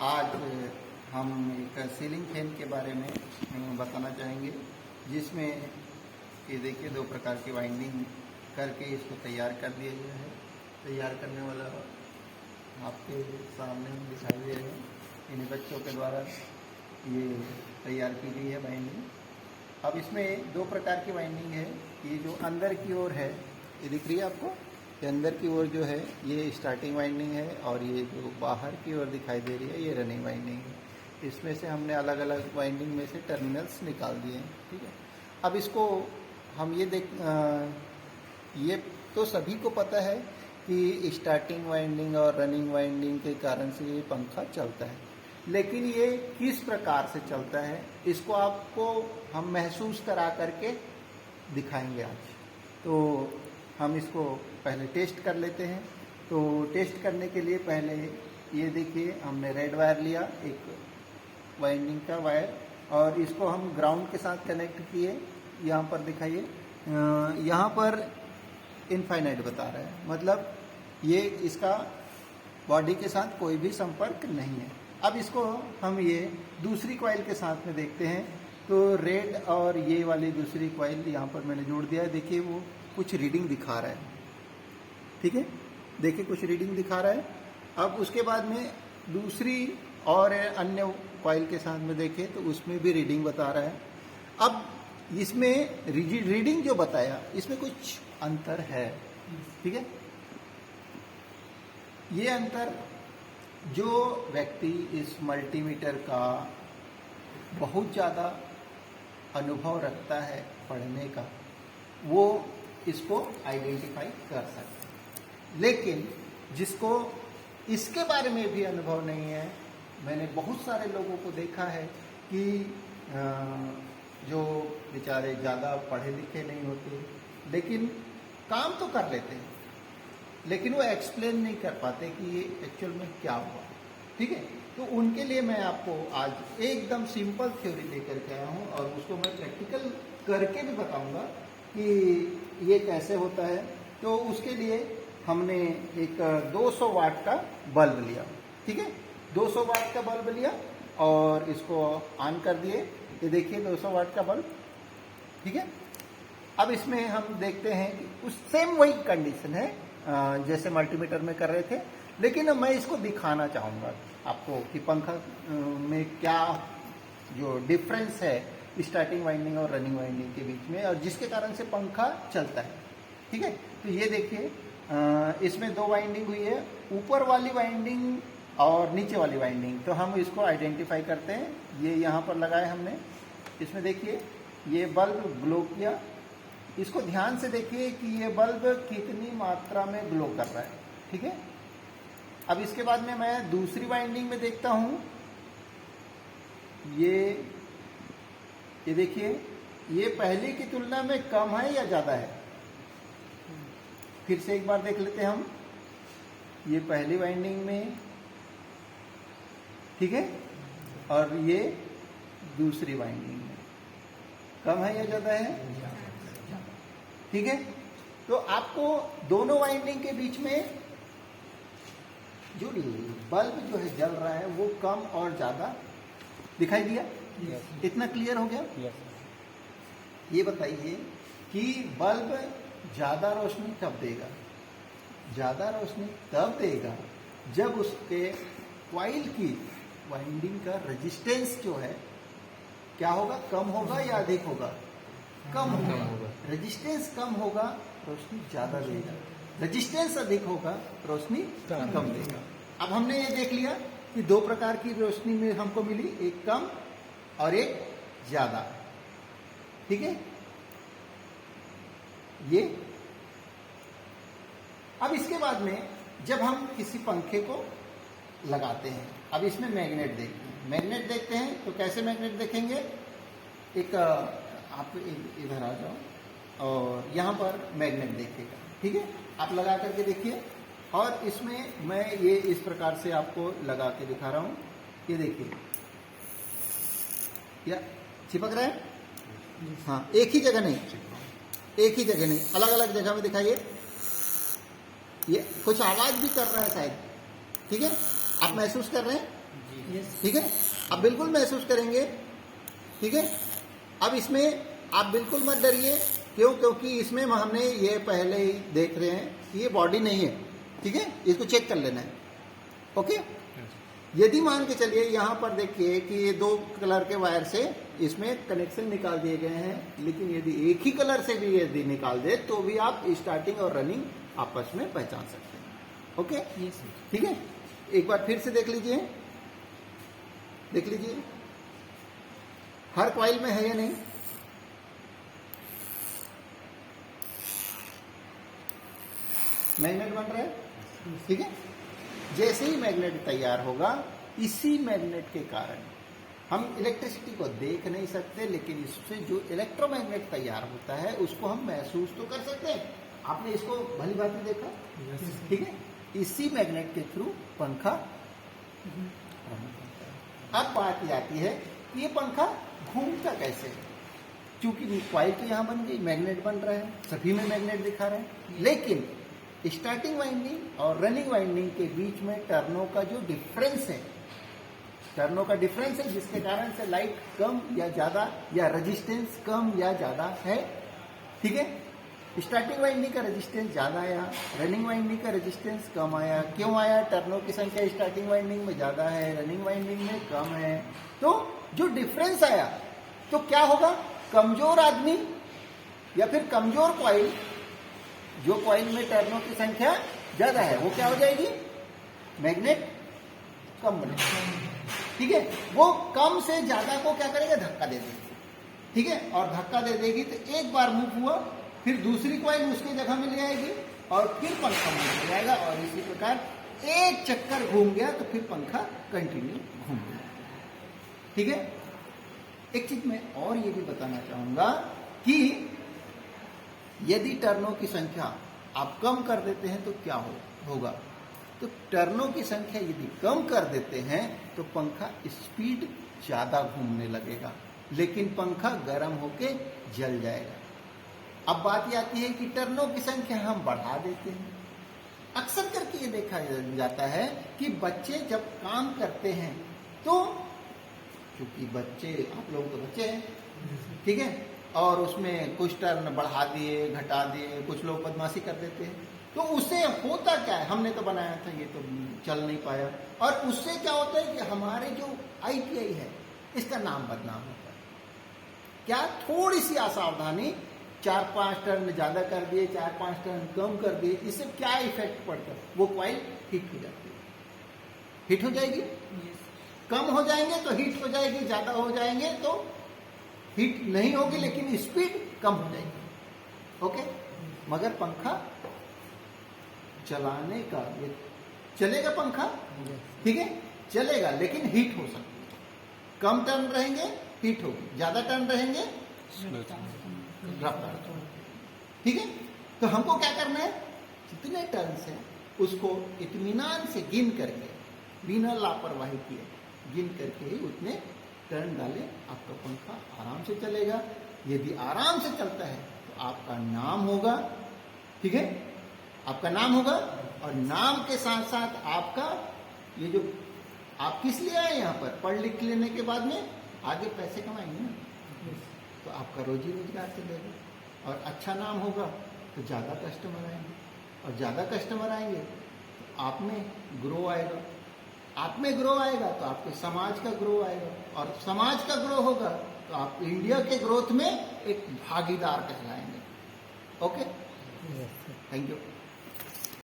आज हम एक सीलिंग फैन के बारे में बताना चाहेंगे, जिसमें ये देखिए दो प्रकार की वाइंडिंग करके इसको तैयार कर दिया गया है। तैयार करने वाला आपके सामने हम दिखाई दे रहे हैं, इन बच्चों के द्वारा ये तैयार की गई है वाइंडिंग। अब इसमें दो प्रकार की वाइंडिंग है। ये जो अंदर की ओर है, ये दिख रही है आपको, ये अंदर की ओर जो है ये स्टार्टिंग वाइंडिंग है, और ये जो बाहर की ओर दिखाई दे रही है ये रनिंग वाइंडिंग है। इसमें से हमने अलग अलग वाइंडिंग में से टर्मिनल्स निकाल दिए हैं, ठीक है। अब इसको हम ये तो सभी को पता है कि स्टार्टिंग वाइंडिंग और रनिंग वाइंडिंग के कारण से ये पंखा चलता है, लेकिन ये किस प्रकार से चलता है इसको आपको हम महसूस करा करके दिखाएंगे आज। तो हम इसको पहले टेस्ट कर लेते हैं। तो टेस्ट करने के लिए पहले ये देखिए, हमने रेड वायर लिया, एक वाइंडिंग का वायर, और इसको हम ग्राउंड के साथ कनेक्ट किए। यहाँ पर दिखाइए, यहाँ पर इनफाइनाइट बता रहा है, मतलब ये इसका बॉडी के साथ कोई भी संपर्क नहीं है। अब इसको हम ये दूसरी कॉइल के साथ में देखते हैं। तो रेड और ये वाली दूसरी कॉइल यहाँ पर मैंने जोड़ दिया है। देखिए वो कुछ रीडिंग दिखा रहा है, ठीक है, देखिए कुछ रीडिंग दिखा रहा है। अब उसके बाद में दूसरी और अन्य कॉइल के साथ में देखें तो उसमें भी रीडिंग बता रहा है। अब इसमें रीडिंग जो बताया इसमें कुछ अंतर है, ठीक है। ये अंतर जो व्यक्ति इस मल्टीमीटर का बहुत ज़्यादा अनुभव रखता है पढ़ने का, वो इसको आइडेंटिफाई कर सकता है। लेकिन जिसको इसके बारे में भी अनुभव नहीं है, मैंने बहुत सारे लोगों को देखा है कि जो बेचारे ज़्यादा पढ़े लिखे नहीं होते लेकिन काम तो कर लेते हैं, लेकिन वो एक्सप्लेन नहीं कर पाते कि ये एक्चुअल में क्या हुआ, ठीक है। तो उनके लिए मैं आपको आज एकदम सिंपल थ्योरी लेकर के आया हूँ, और उसको मैं प्रैक्टिकल करके भी बताऊंगा कि ये कैसे होता है। तो उसके लिए हमने एक 200 वाट का बल्ब लिया, ठीक है, 200 वाट का बल्ब लिया और इसको ऑन कर दिए। ये देखिए 200 वाट का बल्ब, ठीक है। अब इसमें हम देखते हैं कि उस सेम वही कंडीशन है जैसे मल्टीमीटर में कर रहे थे, लेकिन मैं इसको दिखाना चाहूँगा आपको कि पंखा में क्या जो डिफरेंस है स्टार्टिंग वाइंडिंग और रनिंग वाइंडिंग के बीच में, और जिसके कारण से पंखा चलता है, ठीक है। तो ये देखिए, इसमें दो वाइंडिंग हुई है, ऊपर वाली वाइंडिंग और नीचे वाली वाइंडिंग। तो हम इसको आइडेंटिफाई करते हैं। ये यहाँ पर लगाए हमने, इसमें देखिए ये बल्ब ग्लो किया। इसको ध्यान से देखिए कि ये बल्ब कितनी मात्रा में ग्लो कर रहा है, ठीक है। अब इसके बाद में मैं दूसरी वाइंडिंग में देखता हूं, ये देखिए ये पहले की तुलना में कम है या ज्यादा है। फिर से एक बार देख लेते हैं हम, ये पहली वाइंडिंग में, ठीक है, और ये दूसरी वाइंडिंग में कम है या ज्यादा है, ठीक है। तो आपको दोनों वाइंडिंग के बीच में जो बल्ब जो है जल रहा है वो कम और ज्यादा दिखाई दिया। इतना क्लियर हो गया। ये बताइए कि बल्ब ज्यादा रोशनी कब देगा। ज्यादा रोशनी तब देगा जब उसके कॉइल की वाइंडिंग का रेजिस्टेंस जो है क्या होगा, कम होगा या अधिक होगा, कम होगा। रेजिस्टेंस कम होगा, रोशनी ज्यादा देगा। रेजिस्टेंस अधिक होगा, रोशनी कम देगा। अब हमने ये देख लिया कि दो प्रकार की रोशनी में हमको मिली, एक कम और एक ज्यादा, ठीक है। ये अब इसके बाद में जब हम किसी पंखे को लगाते हैं, अब इसमें मैग्नेट देखते हैं। मैग्नेट देखते हैं तो कैसे मैग्नेट देखेंगे, एक आप इधर आ जाओ और यहाँ पर मैग्नेट देखिएगा, ठीक है। आप लगा करके देखिए, और इसमें मैं ये इस प्रकार से आपको लगा के दिखा रहा हूँ। ये देखिए क्या चिपक रहा है, हाँ, एक ही जगह नहीं, एक ही जगह नहीं, अलग अलग जगह में दिखाइए। ये कुछ आवाज भी कर रहा है शायद, ठीक है, आप महसूस कर रहे हैं। ठीक है, आप बिल्कुल महसूस करेंगे। ठीक है, अब इसमें आप बिल्कुल मत डरिए, क्यों? क्योंकि इसमें हमने ये पहले ही देख रहे हैं कि ये बॉडी नहीं है। ठीक है, इसको चेक कर लेना है। ओके, यदि मान के चलिए यहाँ पर देखिए कि ये 2 कलर के वायर से इसमें कनेक्शन निकाल दिए गए हैं, लेकिन यदि एक ही कलर से भी यदि निकाल दे तो भी आप स्टार्टिंग और रनिंग आपस में पहचान सकते हैं। ओके, ठीक है, एक बार फिर से देख लीजिए, हर कॉइल में है या नहीं? मैग्नेट बन रहा है। ठीक है, जैसे ही मैग्नेट तैयार होगा, इसी मैग्नेट के कारण हम इलेक्ट्रिसिटी को देख नहीं सकते, लेकिन इससे जो इलेक्ट्रोमैग्नेट तैयार होता है उसको हम महसूस तो कर सकते हैं। आपने इसको भली भांति देखा। ठीक है, इसी मैग्नेट के थ्रू पंखा। अब बात ये आती है कि ये पंखा घूमता कैसे है? क्योंकि कॉइल तो यहां बन गई, मैग्नेट बन रहा है, सभी में मैग्नेट दिखा रहे हैं, लेकिन स्टार्टिंग वाइंडिंग और रनिंग वाइंडिंग के बीच में टर्नों का जो डिफरेंस है, जिसके कारण से लाइट कम या ज्यादा या रेजिस्टेंस कम या ज्यादा है। ठीक है, स्टार्टिंग वाइंडिंग का रेजिस्टेंस ज्यादा आया, रनिंग वाइंडिंग का रेजिस्टेंस कम आया। क्यों आया? टर्नों की संख्या स्टार्टिंग वाइंडिंग में ज्यादा है, रनिंग वाइंडिंग में कम है। तो जो डिफरेंस आया, तो क्या होगा? कमजोर आदमी या फिर कमजोर कॉइल, जो कॉइल में टर्नों की संख्या ज्यादा है, वो क्या हो जाएगी? मैग्नेट कम बनेगा। ठीक है, वो कम से ज्यादा को क्या करेगा? धक्का दे देगी। ठीक है, और धक्का दे देगी तो एक बार मूव हुआ, फिर दूसरी कॉइल उसकी जगह में ले आएगी और फिर पंखा मूव हो जाएगा, और इसी प्रकार एक चक्कर घूम गया तो फिर पंखा कंटिन्यू घूम गया। ठीक है, एक चीज मैं और ये भी बताना चाहूंगा कि यदि टर्नों की संख्या आप कम कर देते हैं तो क्या होगा? तो टर्नों की संख्या यदि कम कर देते हैं तो पंखा स्पीड ज्यादा घूमने लगेगा, लेकिन पंखा गर्म होके जल जाएगा। अब बात ये आती है कि टर्नों की संख्या हम बढ़ा देते हैं। अक्सर करके ये देखा जाता है कि बच्चे जब काम करते हैं तो, क्योंकि बच्चे, आप लोग तो बच्चे हैं, ठीक है, और उसमें कुछ टर्न बढ़ा दिए, घटा दिए, कुछ लोग बदमाशी कर देते हैं, तो उससे होता क्या है? हमने तो बनाया था, ये तो चल नहीं पाया, और उससे क्या होता है कि हमारे जो ITI है इसका नाम बदनाम होता है। क्या? थोड़ी सी असावधानी, 4-5 टर्न ज्यादा कर दिए, 4-5 टर्न कम कर दिए, इससे क्या इफेक्ट पड़ता है? वो कॉइल हिट हो जाती है। हिट हो जाएगी, कम हो जाएंगे तो हिट हो जाएगी, ज्यादा हो जाएंगे तो हिट नहीं होगी, लेकिन स्पीड कम हो जाएगी। ओके, मगर पंखा चलाने का, ये चलेगा पंखा, ठीक है, चलेगा, लेकिन हीट हो सकती है। कम टर्न रहेंगे हीट होगी, ज्यादा टर्न रहेंगे रफ्तार। ठीक है, तो हमको क्या करना है? जितने टर्न है उसको इत्मीनान से गिन करके, बिना लापरवाही किए गिन करके ही उतने टर्न डालें, आपका पंखा आराम से चलेगा। यदि आराम से चलता है तो आपका नाम होगा, ठीक है, आपका नाम होगा, और नाम के साथ साथ आपका ये जो आप किस लिए आए यहाँ पर, पढ़ लिख लेने के बाद में आगे पैसे कमाएंगे ना, तो आपका रोजी रोजगार चलेगा, और अच्छा नाम होगा तो ज़्यादा कस्टमर आएंगे, और ज़्यादा कस्टमर आएंगे तो आप में ग्रो आएगा, आप में ग्रो आएगा तो आपके समाज का ग्रो आएगा, और समाज का ग्रो होगा तो आप इंडिया के ग्रोथ में एक भागीदार कहलाएंगे। Okay, thank you.